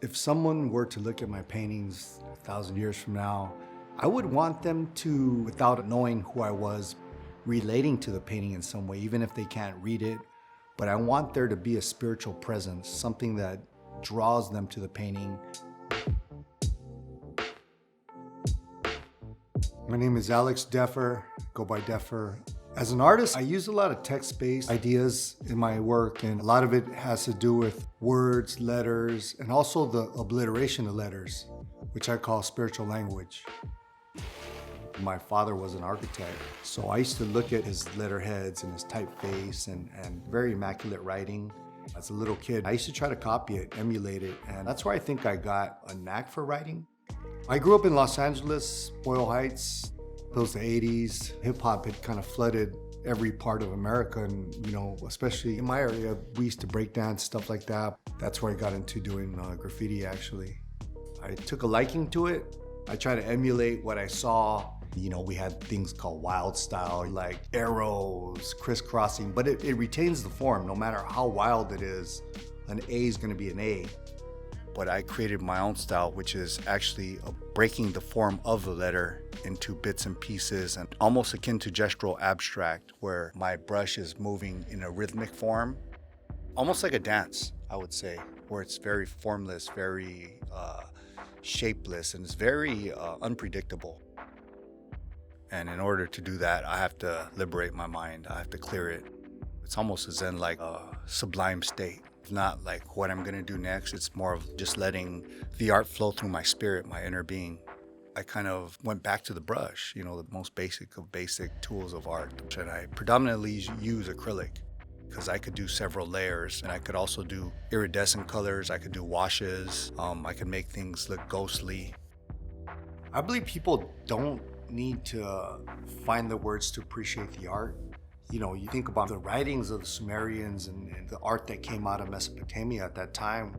If someone were to look at my paintings 1,000 years from now, I would want them to, without knowing who I was, relating to the painting in some way, even if they can't read it. But I want there to be a spiritual presence, something that draws them to the painting. My name is Alex Deffer, go by Deffer. As an artist, I use a lot of text-based ideas in my work, and a lot of it has to do with words, letters, and also the obliteration of letters, which I call spiritual language. My father was an architect, so I used to look at his letterheads and his typeface and very immaculate writing. As a little kid, I used to try to copy it, emulate it, and that's where I think I got a knack for writing. I grew up in Los Angeles, Boyle Heights. Those 80s, hip hop had kind of flooded every part of America, and especially in my area, we used to break dance, stuff like that. That's where I got into doing graffiti, actually. I took a liking to it. I tried to emulate what I saw. We had things called wild style, like arrows, crisscrossing, but it retains the form. No matter how wild it is, an A is gonna be an A. But I created my own style, which is actually breaking the form of the letter into bits and pieces, and almost akin to gestural abstract, where my brush is moving in a rhythmic form, almost like a dance, I would say, where it's very formless, very shapeless, and it's very unpredictable. And in order to do that, I have to liberate my mind. I have to clear it. It's almost as in like a sublime state. It's not like what I'm gonna do next. It's more of just letting the art flow through my spirit, my inner being. I kind of went back to the brush, the most basic of basic tools of art. And I predominantly use acrylic because I could do several layers, and I could also do iridescent colors. I could do washes. I could make things look ghostly. I believe people don't need to find the words to appreciate the art. You think about the writings of the Sumerians and the art that came out of Mesopotamia at that time.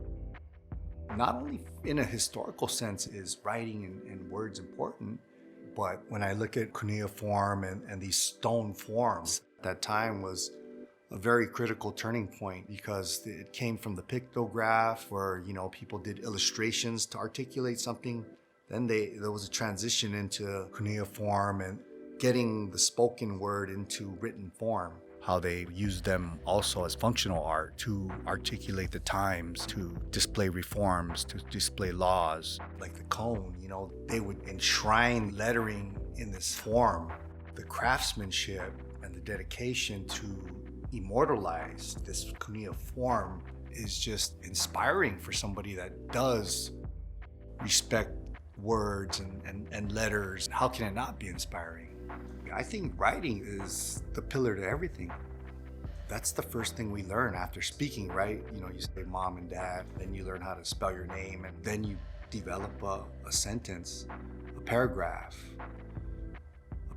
Not only in a historical sense is writing and words important, but when I look at cuneiform and these stone forms, that time was a very critical turning point because it came from the pictograph where, people did illustrations to articulate something. Then there was a transition into cuneiform and getting the spoken word into written form. How they used them also as functional art to articulate the times, to display reforms, to display laws. Like the cone, they would enshrine lettering in this form. The craftsmanship and the dedication to immortalize this cuneiform is just inspiring for somebody that does respect words and letters. How can it not be inspiring? I think writing is the pillar to everything. That's the first thing we learn after speaking, right? You say mom and dad, then you learn how to spell your name, and then you develop a sentence, a paragraph.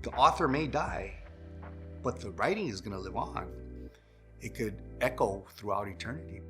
The author may die, but the writing is going to live on. It could echo throughout eternity.